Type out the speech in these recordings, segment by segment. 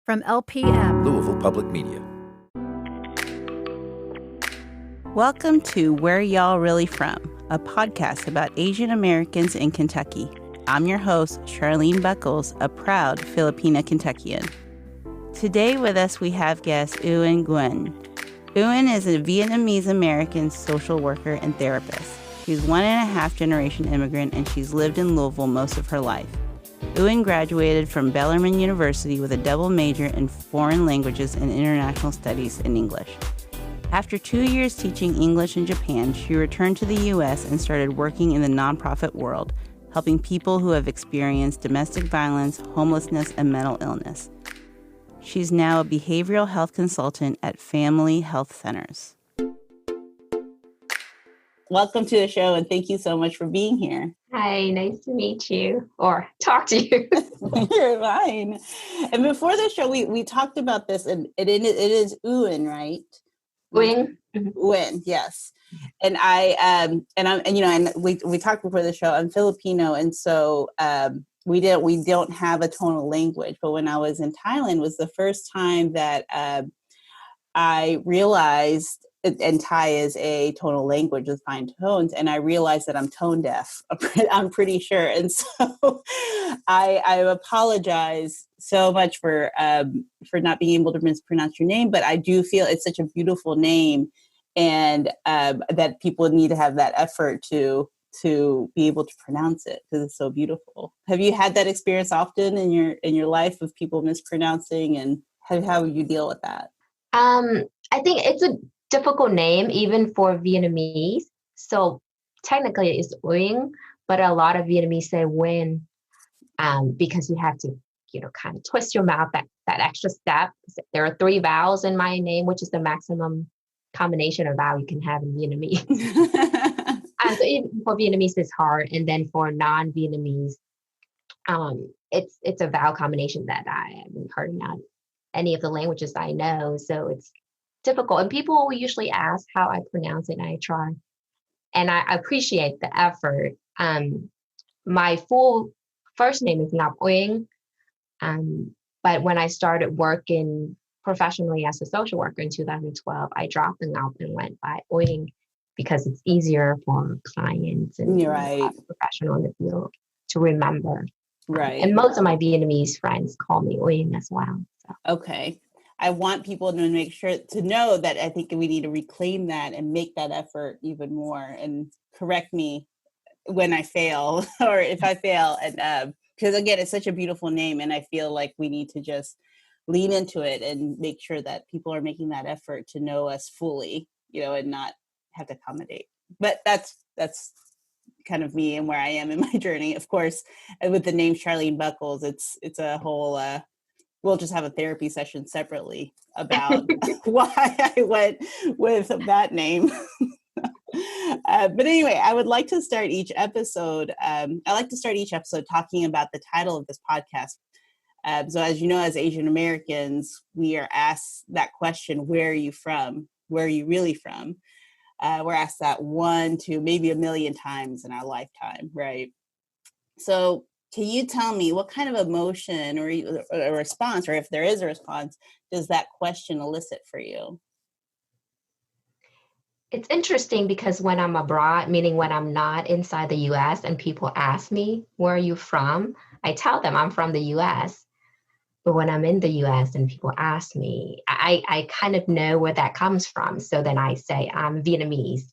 From LPM, Louisville Public Media. Welcome to Where Y'all Really From, a podcast about Asian Americans in Kentucky. I'm your host, Charlene Buckles, a proud Filipina Kentuckian. Today with us we have guest Uyen Nguyen. Uyen is a Vietnamese American social worker and therapist. She's 1.5 generation immigrant and she's lived in Louisville most of her life. Uyen graduated from Bellarmine University with a double major in foreign languages and international studies in English. After 2 years teaching English in Japan, she returned to the U.S. and started working in the nonprofit world, helping people who have experienced domestic violence, homelessness, and mental illness. She's now a behavioral health consultant at family health centers. Welcome to the show, and thank you so much for being here. Hi, nice to meet you or talk to you. You're fine. And before the show, we talked about this, and it is Uyen, right? Uyen. Uyen, yes. And we talked before the show. I'm Filipino, and so we don't have a tonal language. But when I was in Thailand, was the first time that I realized. And Thai is a tonal language with fine tones, and I realized that I'm tone deaf. I'm pretty sure, and so I apologize so much for not being able to mispronounce your name. But I do feel it's such a beautiful name, and that people need to have that effort to be able to pronounce it because it's so beautiful. Have you had that experience often in your life of people mispronouncing, and how you deal with that? I think it's a difficult name even for Vietnamese. So technically it's Uyen, but a lot of Vietnamese say Nguyen because you have to, kind of twist your mouth that extra step. There are 3 vowels in my name, which is the maximum combination of vowel you can have in Vietnamese. So even for Vietnamese it's hard, and then for non-Vietnamese, it's a vowel combination that I haven't heard in any of the languages I know. So it's difficult, and people will usually ask how I pronounce it, and I try, and I appreciate the effort. My full first name is not Uyen, but when I started working professionally as a social worker in 2012, I dropped the Ngọc and went by Uyen because it's easier for clients and right. Professional in the field to remember. Right. And most of my Vietnamese friends call me Uyen as well. So. Okay. I want people to make sure to know that I think we need to reclaim that and make that effort even more, and correct me when I fail or if I fail. And because again, it's such a beautiful name, and I feel like we need to just lean into it and make sure that people are making that effort to know us fully, and not have to accommodate. But that's kind of me and where I am in my journey. Of course, with the name Charlene Buckles, it's a whole. We'll just have a therapy session separately about why I went with that name. But anyway, I would like to start each episode. Talking about the title of this podcast. So as you know, as Asian Americans, we are asked that question, where are you from? Where are you really from? We're asked that 1 to maybe 1 million times in our lifetime, right? So can you tell me what kind of emotion or a response, or if there is a response, does that question elicit for you? It's interesting because when I'm abroad, meaning when I'm not inside the U.S. and people ask me, where are you from? I tell them I'm from the U.S. But when I'm in the U.S. and people ask me, I kind of know where that comes from. So then I say I'm Vietnamese.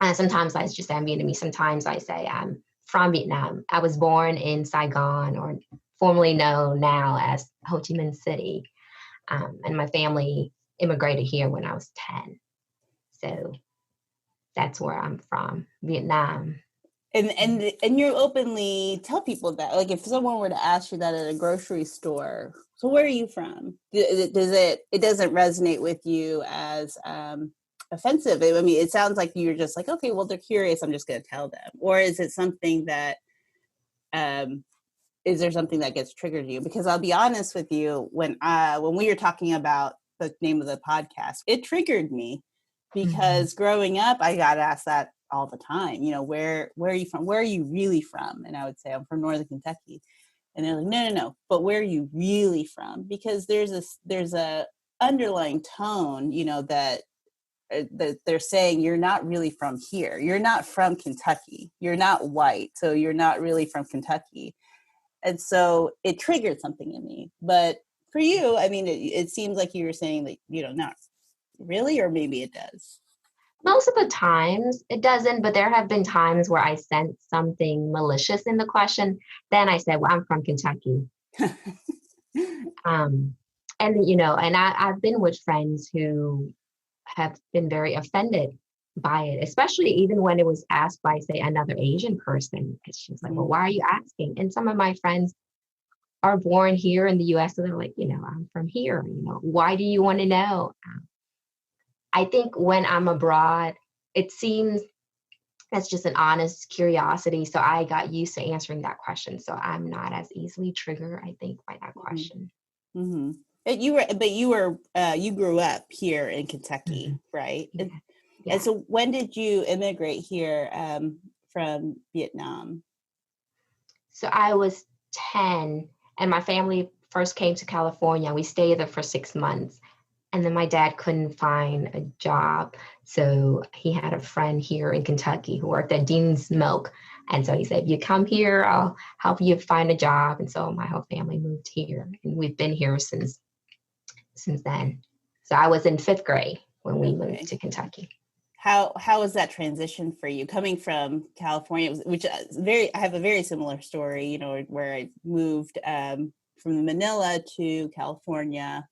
And sometimes I just say I'm Vietnamese. Sometimes I say I'm from Vietnam. I was born in Saigon, or formerly known now as Ho Chi Minh City. And my family immigrated here when I was 10. So that's where I'm from, Vietnam. And you openly tell people that, like if someone were to ask you that at a grocery store, so where are you from? It doesn't resonate with you as offensive? I mean, it sounds like you're just like, okay, well, they're curious, I'm just going to tell them. Or is it something that, is there something that gets triggered you? Because I'll be honest with you, when we were talking about the name of the podcast, it triggered me because growing up, I got asked that all the time, where are you from? Where are you really from? And I would say I'm from Northern Kentucky. And they're like, no, but where are you really from? Because there's a underlying tone, that they're saying you're not really from here. You're not from Kentucky. You're not white, so you're not really from Kentucky. And so it triggered something in me. But for you, I mean, it seems like you were saying that, not really, or maybe it does. Most of the times it doesn't, but there have been times where I sent something malicious in the question. Then I said, well, I'm from Kentucky. Um, and I've been with friends who have been very offended by it, especially even when it was asked by, say, another Asian person. Because she's like, well, why are you asking? And some of my friends are born here in the US, so they're like, I'm from here. Why do you want to know? I think when I'm abroad, it seems that's just an honest curiosity. So I got used to answering that question. So I'm not as easily triggered, I think, by that question. Mm-hmm. But you grew up here in Kentucky, right? Yeah. And so when did you immigrate here from Vietnam? So I was 10 and my family first came to California. We stayed there for 6 months. And then my dad couldn't find a job. So he had a friend here in Kentucky who worked at Dean's Milk. And so he said, if you come here, I'll help you find a job. And so my whole family moved here. And we've been here since then. So I was in 5th grade when we moved to Kentucky. How was that transition for you coming from California, which I have a very similar story, where I moved from Manila to California,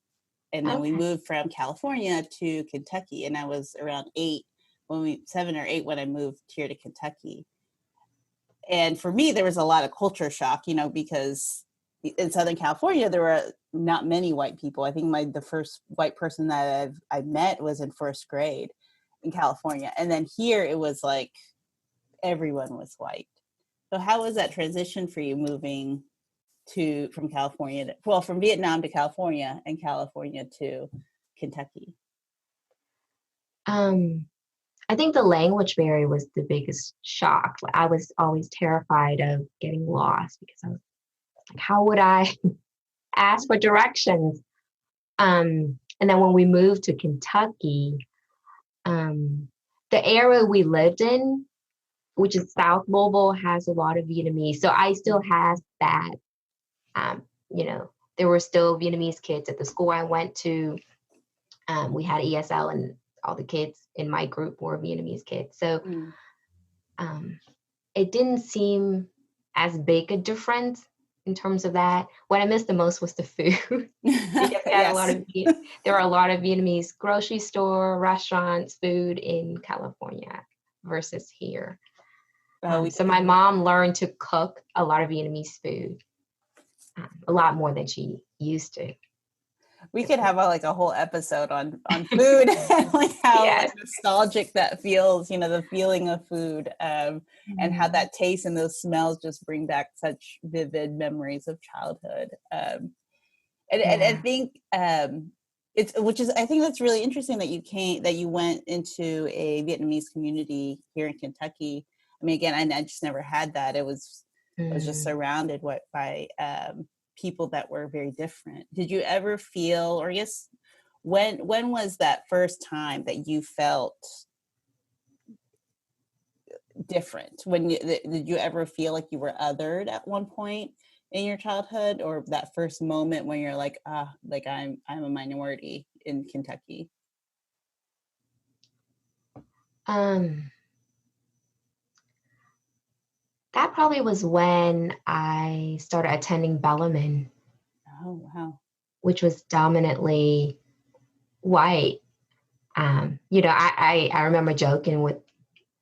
and then we moved from California to Kentucky, and I was around 7 or 8 when I moved here to Kentucky. And for me, there was a lot of culture shock, because in Southern California, there were not many white people. I think the first white person that I met was in 1st grade in California. And then here it was like everyone was white. So how was that transition for you moving from Vietnam to California and California to Kentucky? I think the language barrier was the biggest shock. I was always terrified of getting lost because I was like, how would I ask for directions? And then when we moved to Kentucky, the area we lived in, which is South Louisville, has a lot of Vietnamese. So I still have that. There were still Vietnamese kids at the school I went to. We had ESL, and all the kids in my group were Vietnamese kids. So it didn't seem as big a difference in terms of that. What I missed the most was the food. Because there were a lot of Vietnamese grocery store, restaurants, food in California versus here. So my mom learned to cook a lot of Vietnamamese food, a lot more than she used to. We could have a whole episode on food and like how nostalgic that feels, the feeling of food, and how that taste and those smells just bring back such vivid memories of childhood. And I think I think that's really interesting that you went into a Vietnamese community here in Kentucky. I mean, again, I just never had that. I was just surrounded by people that were very different. Did you ever feel, or I guess, when was that first time that you felt different? Did you ever feel like you were othered at one point in your childhood, or that first moment when you're like, I'm a minority in Kentucky? That probably was when I started attending Bellarmine. Oh, wow. Which was dominantly white. I remember joking with,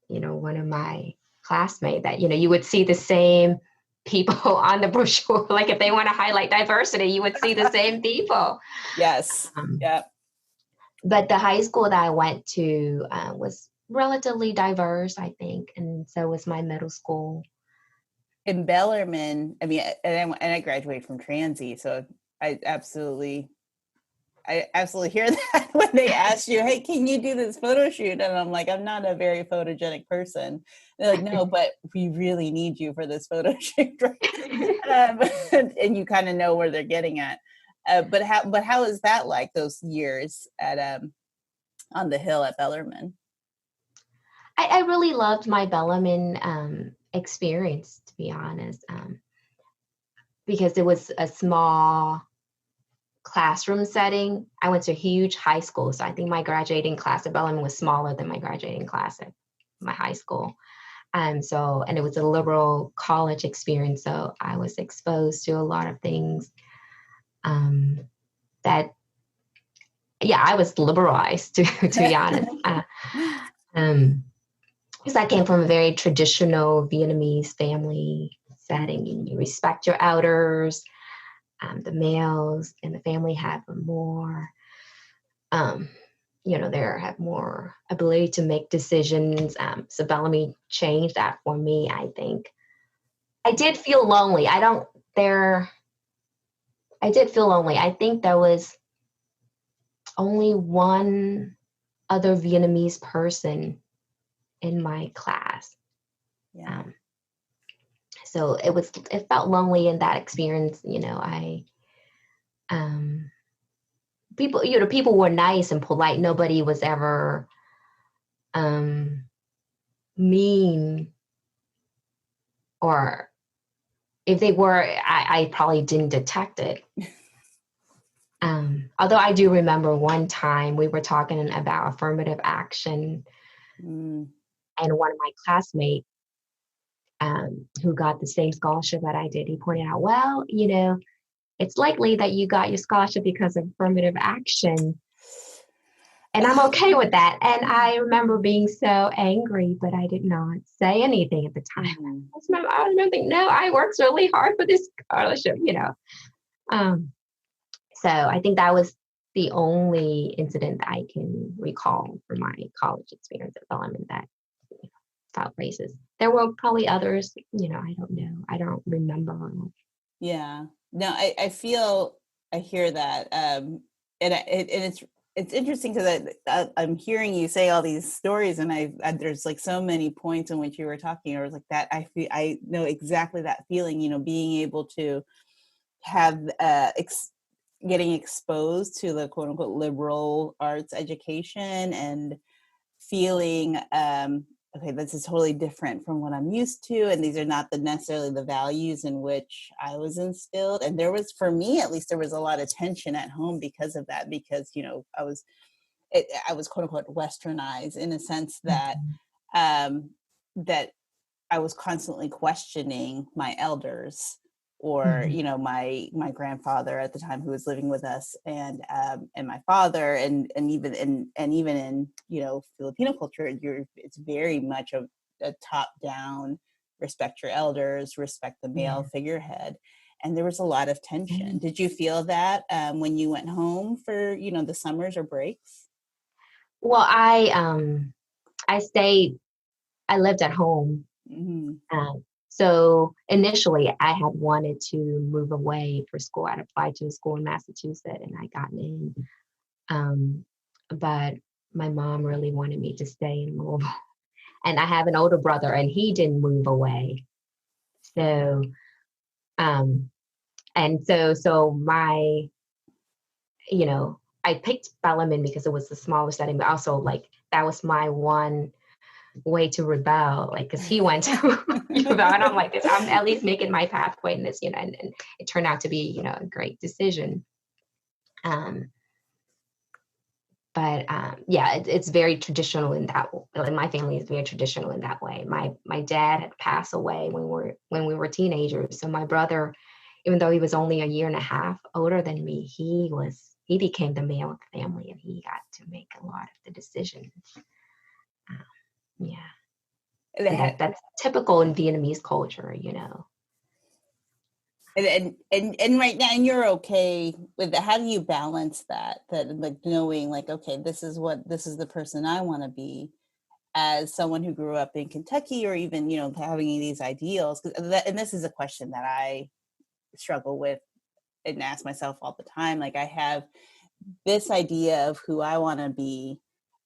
one of my classmates that, you would see the same people on the brochure. Like if they want to highlight diversity, you would see the same people. Yes. Yeah. But the high school that I went to was relatively diverse, I think. And so was my middle school. In Bellarmine, I mean, and I graduated from Transy, so I absolutely I absolutely hear that when they ask you, hey, can you do this photo shoot? And I'm like, I'm not a very photogenic person. They're like, no, but we really need you for this photo shoot. And you kind of know where they're getting at. But how is that like those years at on the Hill at Bellarmine? I really loved my Bellarmine experience, to be honest, because it was a small classroom setting. I went to a huge high school, so I think my graduating class at Bellarmine was smaller than my graduating class at my high school. And it was a liberal college experience, so I was exposed to a lot of things that, yeah, I was liberalized to be honest. Because I came from a very traditional Vietnamese family setting, and you respect your elders. The males in the family have more, they have more ability to make decisions. So Bellamy changed that for me, I think. I did feel lonely. I did feel lonely. I think there was only one other Vietnamese person in my class. Yeah. So it felt lonely in that experience. People were nice and polite. Nobody was ever mean, or if they were, I probably didn't detect it. Although I do remember one time we were talking about affirmative action, and one of my classmates who got the same scholarship that I did, he pointed out, well, it's likely that you got your scholarship because of affirmative action. And I'm okay with that. And I remember being so angry, but I did not say anything at the time. I remember thinking, no, I worked really hard for this scholarship, So I think that was the only incident that I can recall from my college experience at Bellarmine that felt racist. There were probably others, I don't know. I don't remember. Yeah. No, I hear that. And it's interesting because I'm hearing you say all these stories, and there's like so many points in which you were talking, or like that. I know exactly that feeling, being able to have, getting exposed to the quote unquote liberal arts education and feeling, okay, this is totally different from what I'm used to, and these are not necessarily the values in which I was instilled. And there was, for me at least, there was a lot of tension at home because of that, because I was quote unquote westernized in a sense that that I was constantly questioning my elders, or my grandfather at the time who was living with us, and my father, and even in Filipino culture, it's very much a top down, respect your elders, respect the male figurehead, and there was a lot of tension. Did you feel that when you went home for the summers or breaks? Well, I lived at home. So initially I had wanted to move away for school. I'd applied to a school in Massachusetts and I got in. But my mom really wanted me to stay in Louisville. And I have an older brother and he didn't move away. So, so my, I picked Bellarmine because it was the smaller setting, but also like that was my one way to rebel, like because he went to rebel, and I'm like this. I'm at least making my pathway in this, and it turned out to be, a great decision. But it's very traditional in that. In my family, is very traditional in that way. My dad had passed away when we were teenagers, so my brother, even though he was only a year and a half older than me, he became the male of the family, and he got to make a lot of the decisions. That's typical in Vietnamese culture, And right now, and you're okay with that. How do you balance that like knowing like, okay, this is the person I want to be, as someone who grew up in Kentucky, or even having these ideals? And this is a question that I struggle with and ask myself all the time. Like, I have this idea of who I want to be,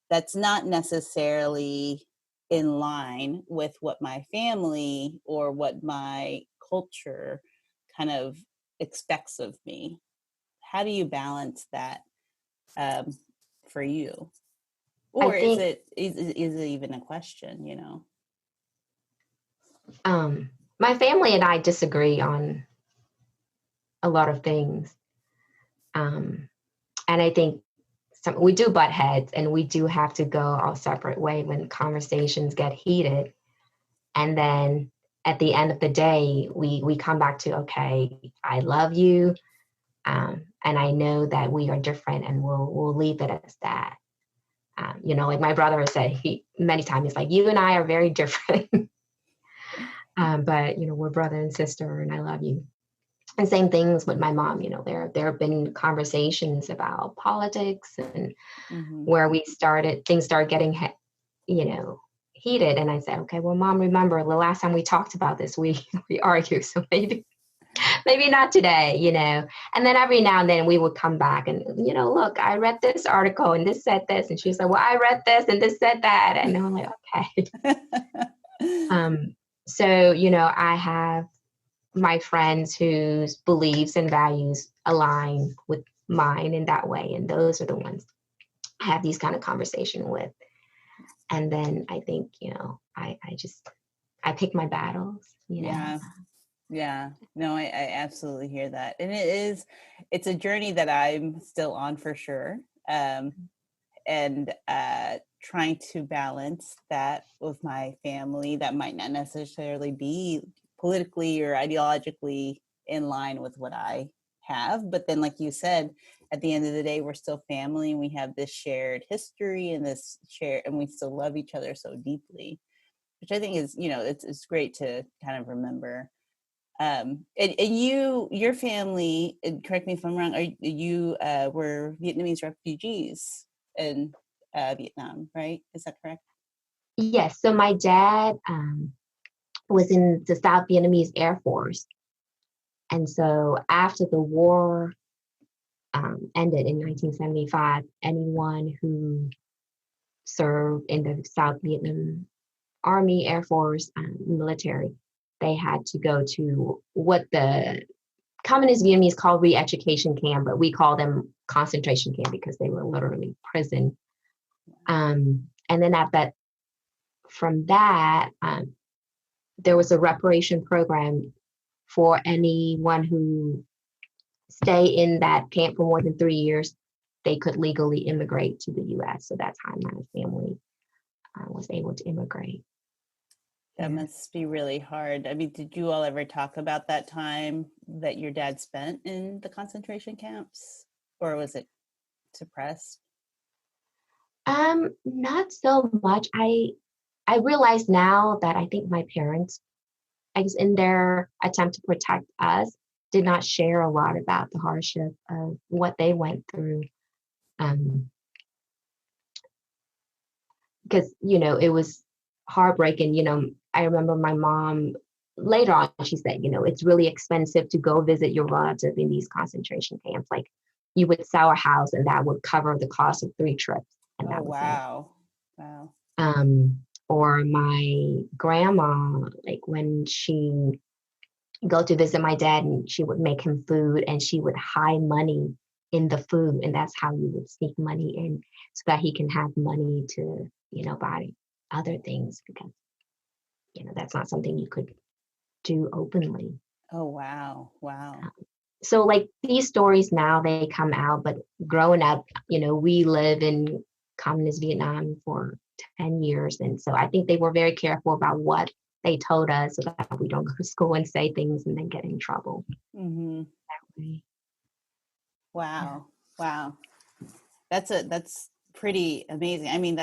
that's not necessarily in line with what my family or what my culture kind of expects of me. How do you balance that um, for you? I Or think is it even a question, you know? my family and I disagree on a lot of things. Um, and I think we do butt heads and we do have to go our separate way when conversations get heated. And then at the end of the day, we come back to, okay, I love you. And I know that we are different and we'll leave it as that. Like my brother has said, many times, he's like, you and I are very different. But we're brother and sister and I love you. And same things with my mom. There have been conversations about politics and Mm-hmm. where things started getting heated. And I said, okay, well, Mom, remember the last time we talked about this, we argued. So maybe not today. And then every now and then we would come back and, look, I read this article and this said this. And she said, well, I read this and this said that. And I'm like, okay. So, I have my friends whose beliefs and values align with mine in that way. And those are the ones I have these kind of conversation with. And then I think, I pick my battles, Yeah. Yeah. No, I absolutely hear that. And it's a journey that I'm still on for sure. And trying to balance that with my family that might not necessarily be politically or ideologically in line with what I have. But then, like you said, at the end of the day, we're still family and we have this shared history and and we still love each other so deeply, which I think is, it's great to kind of remember. And your family, and correct me if I'm wrong, you were Vietnamese refugees in Vietnam, right? Is that correct? Yes. So my dad was in the South Vietnamese Air Force. And so after the war ended in 1975, anyone who served in the South Vietnam Army, Air Force, military, they had to go to what the communist Vietnamese call re-education camp, but we call them concentration camp because they were literally prison. And then from that, there was a reparation program for anyone who stay in that camp for more than 3 years. They could legally immigrate to the U.S. So that's how my family was able to immigrate. That must be really hard. I mean, did you all ever talk about that time that your dad spent in the concentration camps, or was it suppressed? Not so much. I realize now that I think my parents, I guess in their attempt to protect us, did not share a lot about the hardship of what they went through. Because, it was heartbreaking. I remember my mom later on, she said, it's really expensive to go visit your relative in these concentration camps. Like you would sell a house and that would cover the cost of 3 trips. And that was wow. Wow. Or my grandma, like when she go to visit my dad and she would make him food and she would hide money in the food. And that's how you would sneak money in so that he can have money to, buy other things because, that's not something you could do openly. Oh, wow. Wow. So like these stories now they come out, but growing up, we live in communist Vietnam for 10 years. And so I think they were very careful about what they told us so that we don't go to school and say things and then get in trouble. Mm-hmm. That way. Wow. Yeah. Wow. That's pretty amazing. I mean,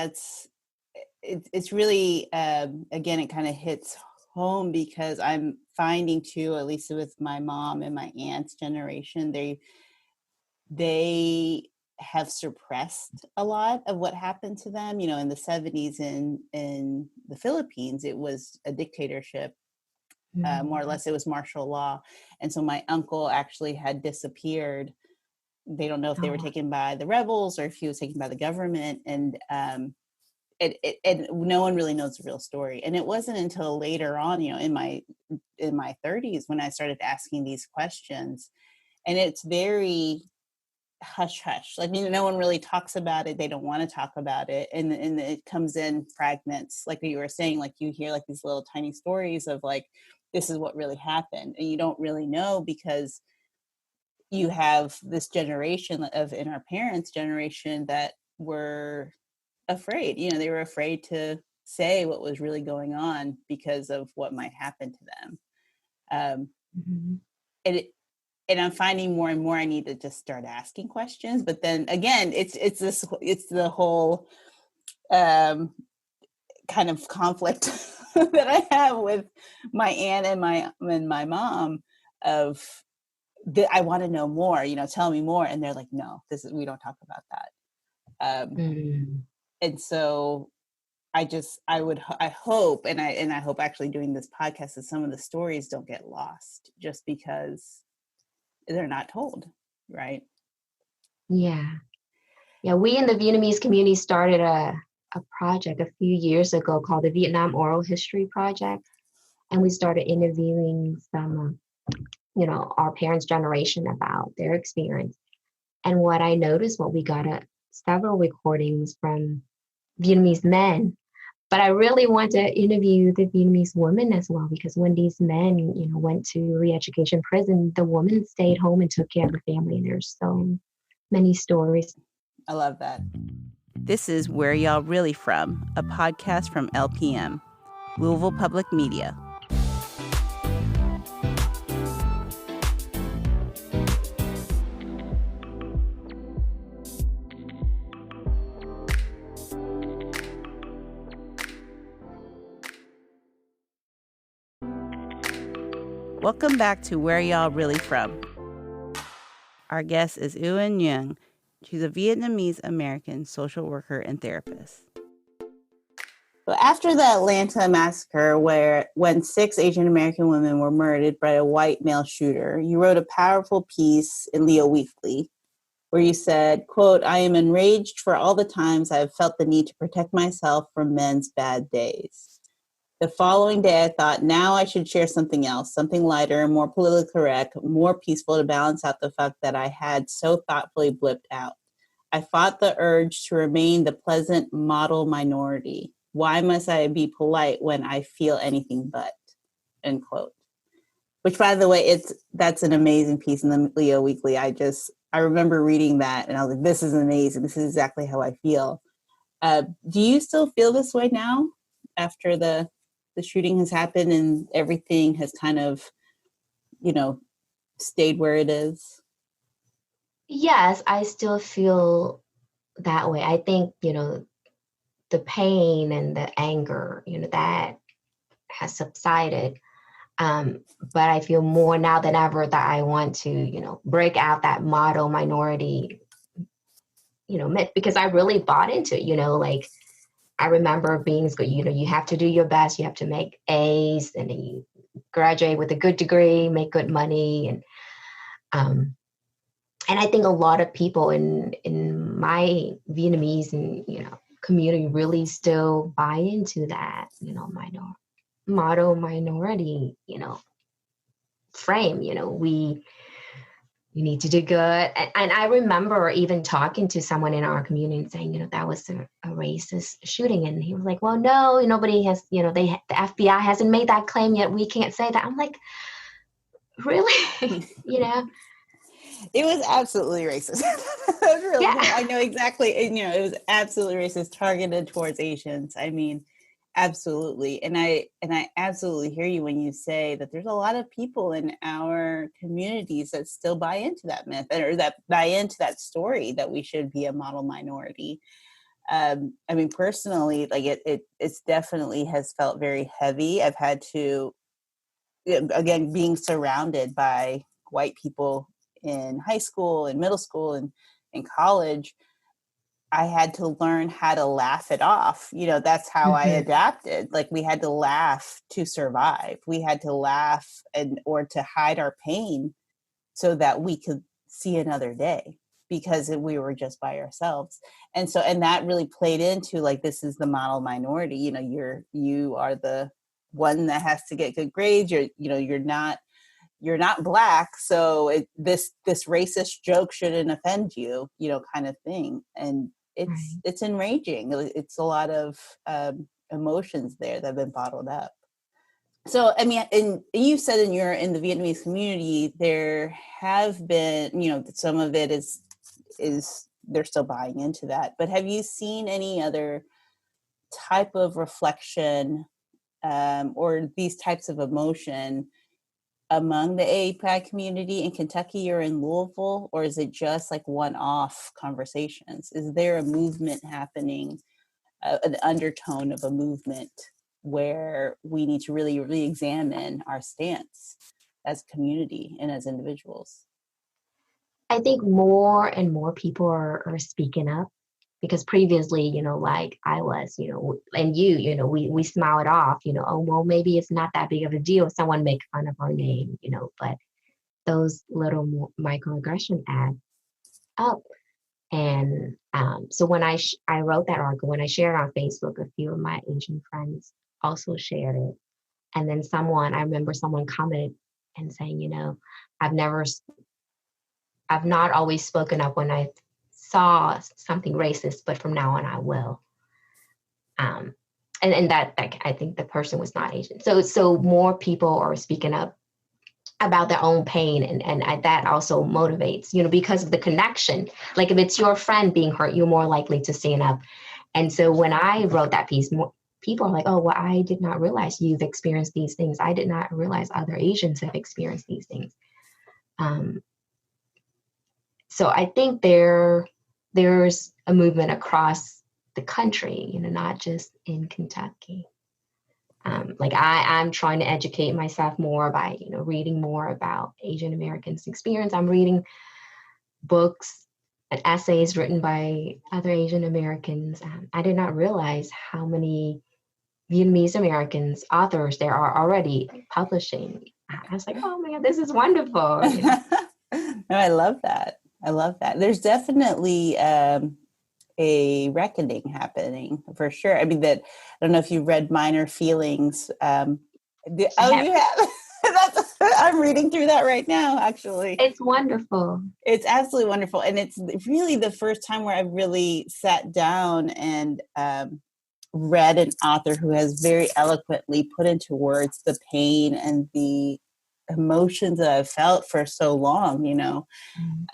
it's really, again, it kind of hits home because I'm finding too, at least with my mom and my aunt's generation, they have suppressed a lot of what happened to them. In the 70s in the Philippines, it was a dictatorship. More or less, it was martial law. And so my uncle actually had disappeared They don't know if they were Oh, taken by the rebels or if he was taken by the government. And and no one really knows the real story. And it wasn't until later on, in my 30s when I started asking these questions. And it's very hush hush. Like, no one really talks about it. They don't want to talk about it. And it comes in fragments, like you were saying, like you hear like these little tiny stories of like, this is what really happened. And you don't really know because you have this generation in our parents' generation that were afraid. They were afraid to say what was really going on because of what might happen to them. mm-hmm. And I'm finding more and more I need to just start asking questions. But then again, it's the whole kind of conflict that I have with my aunt and my mom of I want to know more, tell me more. And they're like, no, we don't talk about that. Mm-hmm. And so I hope, and I hope actually doing this podcast that some of the stories don't get lost just because they're not told, right? Yeah. Yeah, we in the Vietnamese community started a project a few years ago called the Vietnam Oral History Project. And we started interviewing some, our parents' generation about their experience. And what I noticed, we got several recordings from Vietnamese men, but I really want to interview the Vietnamese women as well, because when these men, went to re-education prison, the woman stayed home and took care of the family. And there's so many stories. I love that. This is Where Y'all Really From, a podcast from LPM, Louisville Public Media. Welcome back to Where Y'all Really From. Our guest is Uyen Nguyen. She's a Vietnamese American social worker and therapist. So after the Atlanta massacre, when 6 Asian American women were murdered by a white male shooter, you wrote a powerful piece in Leo Weekly where you said, quote, "I am enraged for all the times I have felt the need to protect myself from men's bad days. The following day, I thought, now I should share something else, something lighter, more politically correct, more peaceful to balance out the fact that I had so thoughtfully blipped out. I fought the urge to remain the pleasant model minority. Why must I be polite when I feel anything but?" End quote. Which, by the way, that's an amazing piece in the Leo Weekly. I remember reading that and I was like, this is amazing. This is exactly how I feel. Do you still feel this way now after the shooting has happened and everything has kind of, stayed where it is? Yes, I still feel that way. I think, the pain and the anger, that has subsided. But I feel more now than ever that I want to, break out that model minority, myth, because I really bought into it, like I remember being in school, you have to do your best, you have to make A's, and then you graduate with a good degree, make good money. And I think a lot of people in my Vietnamese and, community really still buy into that, model minority, frame, you need to do good. And I remember even talking to someone in our community and saying, that was a racist shooting. And he was like, well, no, nobody has, the FBI hasn't made that claim yet. We can't say that. I'm like, really? It was absolutely racist. Really, Yeah. I know exactly. And, it was absolutely racist, targeted towards Asians. I mean, absolutely. And I absolutely hear you when you say that there's a lot of people in our communities that still buy into that myth, or that buy into that story that we should be a model minority. I mean, personally, like it's definitely has felt very heavy. I've had to, again, being surrounded by white people in high school and middle school and in college, I had to learn how to laugh it off. That's how I Mm-hmm. adapted. Like, we had to laugh to survive. We had to laugh or to hide our pain so that we could see another day. because we were just by ourselves. And so, and that really played into like, this is the model minority, you know, you are the one that has to get good grades. You're not Black. So this racist joke shouldn't offend you, you know, kind of thing. And it's enraging. It's a lot of emotions there that have been bottled up. So, I mean, and you said in the Vietnamese community, there have been, you know, some of it is they're still buying into that. But have you seen any other type of reflection or these types of emotion among the APAC community in Kentucky or in Louisville? Or is it just like one-off conversations? Is there a movement happening, an undertone of a movement where we need to really re-examine our stance as a community and as individuals? I think more and more people are speaking up, because previously, you know, like I was, you know, and you know, we smile it off, you know, oh, well, maybe it's not that big of a deal if someone make fun of our name, you know, but those little microaggression add up. And so when I wrote that article, when I shared it on Facebook, a few of my Asian friends also shared it. And then I remember someone commented and saying, you know, I've not always spoken up when I saw something racist, but from now on I will. And that I think the person was not Asian. So more people are speaking up about their own pain, and that also motivates, you know, because of the connection. Like if it's your friend being hurt, you're more likely to stand up. And so when I wrote that piece, people are like, oh, well, I did not realize you've experienced these things. I did not realize other Asians have experienced these things. So I think there's a movement across the country, you know, not just in Kentucky. Like I'm trying to educate myself more by, you know, reading more about Asian Americans' experience. I'm reading books and essays written by other Asian Americans. I did not realize how many Vietnamese Americans authors there are already publishing. I was like, oh my God, this is wonderful. You know? No, I love that. There's definitely a reckoning happening for sure. I mean, I don't know if you read Minor Feelings. You have? I'm reading through that right now, actually. It's wonderful. It's absolutely wonderful. And it's really the first time where I really sat down and read an author who has very eloquently put into words the pain and the emotions that I've felt for so long, you know.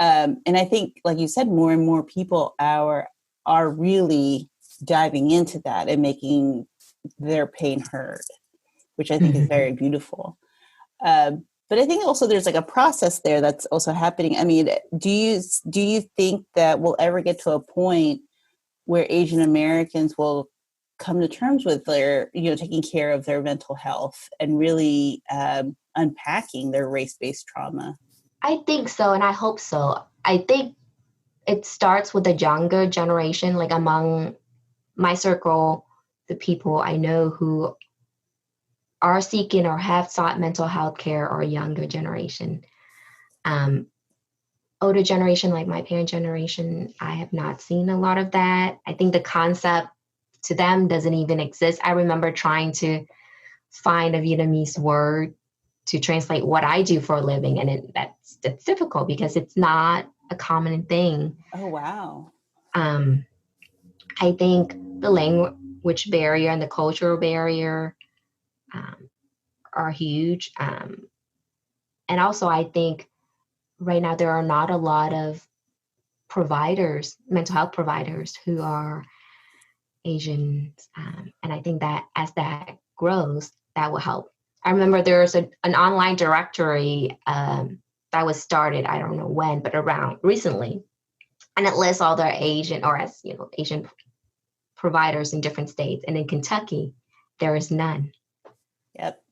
And I think, like you said, more and more people are really diving into that and making their pain heard, which I think is very beautiful. But I think also there's like a process there that's also happening. I mean, do you think that we'll ever get to a point where Asian Americans will come to terms with their, you know, taking care of their mental health and really unpacking their race-based trauma? I think so, and I hope so. I think it starts with the younger generation, like among my circle, the people I know who are seeking or have sought mental health care, or younger generation. Older generation, like my parent generation, I have not seen a lot of that. I think the concept to them doesn't even exist. I remember trying to find a Vietnamese word to translate what I do for a living, and that's difficult because it's not a common thing. Oh, wow. I think the language barrier and the cultural barrier are huge. And also, I think right now there are not a lot of providers, mental health providers, who are Asians. And I think that as that grows, that will help. I remember there's an online directory that was started, I don't know when, but around recently. And it lists all their Asian, or as you know, Asian providers in different states. And in Kentucky, there is none. Yep.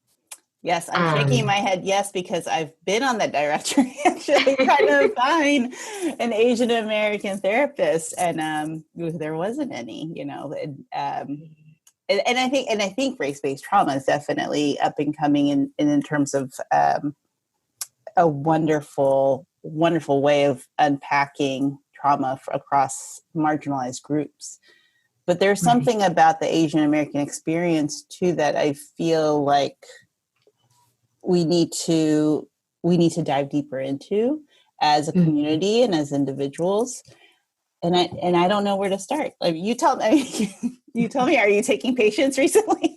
Yes, I'm shaking my head yes, because I've been on that directory actually trying to find an Asian American therapist, and there wasn't any, you know. And I think race-based trauma is definitely up and coming in terms of a wonderful way of unpacking trauma across marginalized groups. But there's something about the Asian American experience too that I feel like we need to dive deeper into as a community and as individuals. And I don't know where to start. Like you tell me, are you taking patients recently?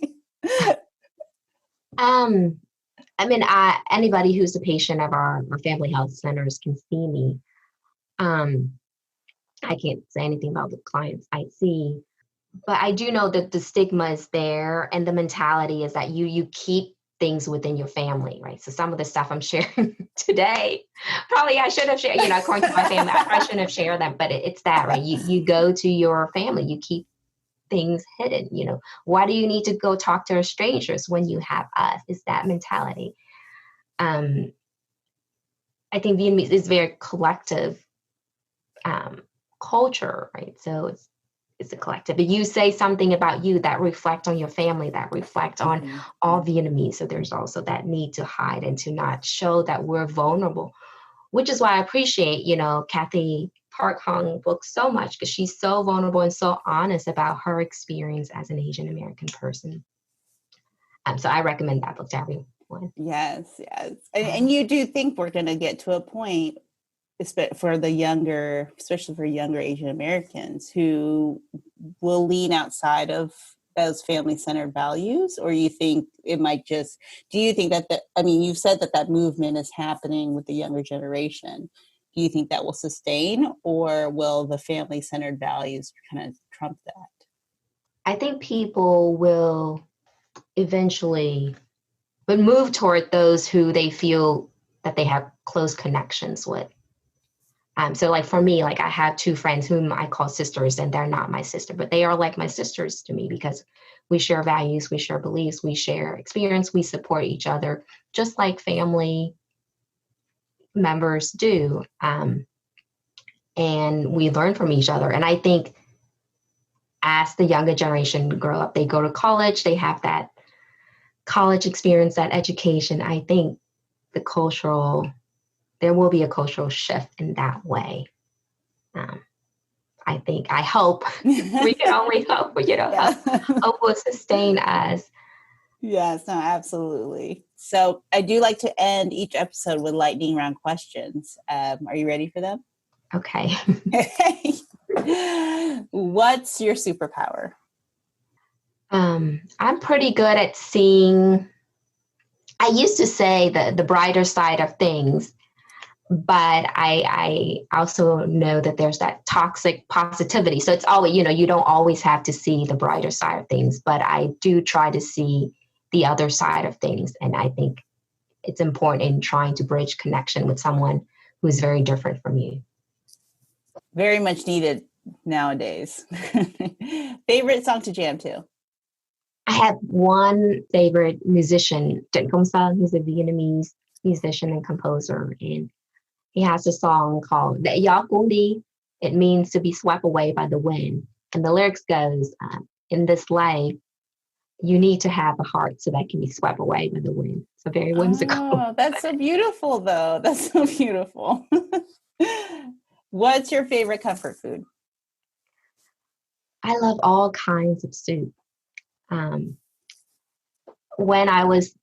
Anybody who's a patient of our family health centers can see me. I can't say anything about the clients I see, but I do know that the stigma is there, and the mentality is that you keep things within your family, right? So some of the stuff I'm sharing today, probably I should have shared, according to my family, I probably shouldn't have shared them, but it's that, right? You go to your family, you keep things hidden, why do you need to go talk to strangers when you have us? It's that mentality. I think Vietnamese is very collective culture, right? So it's a collective. But you say something about you that reflect on your family, that reflect on all Vietnamese. So there's also that need to hide and to not show that we're vulnerable, which is why I appreciate, Kathy Park Hong book so much, because she's so vulnerable and so honest about her experience as an Asian American person. So I recommend that book to everyone. Yes. And you do think we're going to get to a point for the younger, especially for younger Asian Americans, who will lean outside of those family-centered values? Or you think it might do you think that you've said that movement is happening with the younger generation. Do you think that will sustain, or will the family-centered values kind of trump that? I think people will eventually move toward those who they feel that they have close connections with. So like for me, like I have two friends whom I call sisters, and they're not my sister, but they are like my sisters to me because we share values, we share beliefs, we share experience, we support each other, just like family members do. And we learn from each other. And I think as the younger generation grow up, they go to college, they have that college experience, that education. I think there will be a cultural shift in that way. I hope we can only hope, hope will sustain us. Yes, no, absolutely. So I do like to end each episode with lightning round questions. Are you ready for them? Okay. What's your superpower? I'm pretty good at seeing, I used to say the brighter side of things, but I also know that there's that toxic positivity. So it's always, you don't always have to see the brighter side of things, but I do try to see the other side of things. And I think it's important in trying to bridge connection with someone who is very different from you. Very much needed nowadays. Favorite song to jam to? I have one favorite musician, Trịnh Công Sơn. He's a Vietnamese musician and composer, and he has a song called "Để gió cuốn đi." It means to be swept away by the wind, and the lyrics goes, "In this life, you need to have a heart so that can be swept away by the wind." So very whimsical. Oh, that's so beautiful, though. That's so beautiful. What's your favorite comfort food? I love all kinds of soup. When I was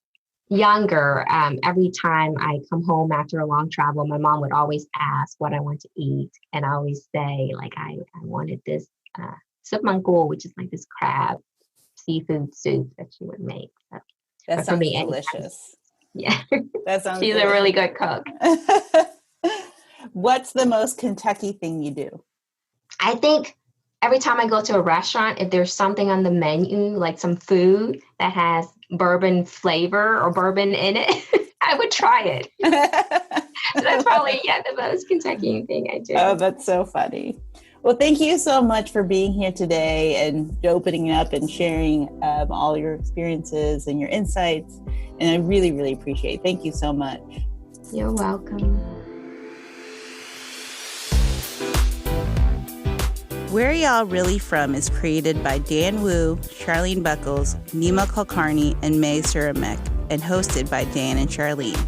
younger, every time I come home after a long travel, my mom would always ask what I want to eat. And I always say, like, I wanted this soup mangkok, which is like this crab seafood soup that she would make. So, that sounds delicious. Yeah. That sounds She's a really good cook. What's the most Kentucky thing you do? I think every time I go to a restaurant, if there's something on the menu, like some food that has bourbon flavor or bourbon in it, I would try it. So that's probably, the most Kentucky thing I do. Oh, that's so funny. Well, thank you so much for being here today and opening up and sharing all your experiences and your insights. And I really, really appreciate it. Thank you so much. You're welcome. Where Y'all Really From is created by Dan Wu, Charlene Buckles, Nima Kulkarni, and May Suramek, and hosted by Dan and Charlene.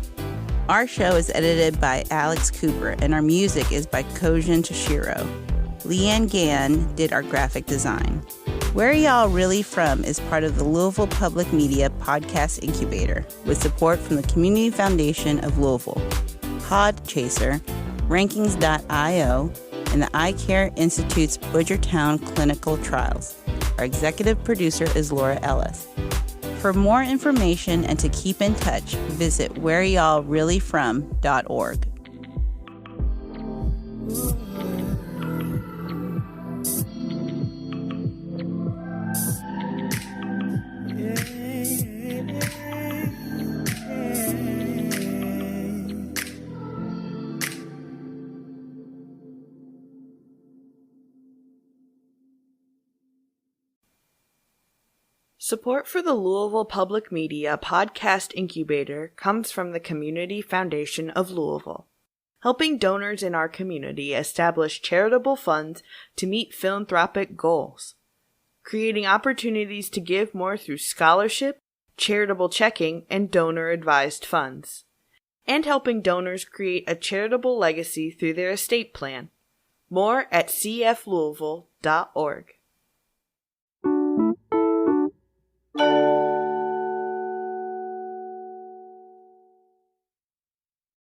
Our show is edited by Alex Cooper, and our music is by Kojin Toshiro. Leanne Gann did our graphic design. Where Y'all Really From is part of the Louisville Public Media Podcast Incubator, with support from the Community Foundation of Louisville, Podchaser, Rankings.io, and the Eye Care Institute's Bridgertown Clinical Trials. Our executive producer is Laura Ellis. For more information and to keep in touch, visit whereyallreallyfrom.org. Support for the Louisville Public Media Podcast Incubator comes from the Community Foundation of Louisville, helping donors in our community establish charitable funds to meet philanthropic goals, creating opportunities to give more through scholarship, charitable checking, and donor-advised funds, and helping donors create a charitable legacy through their estate plan. More at cflouisville.org.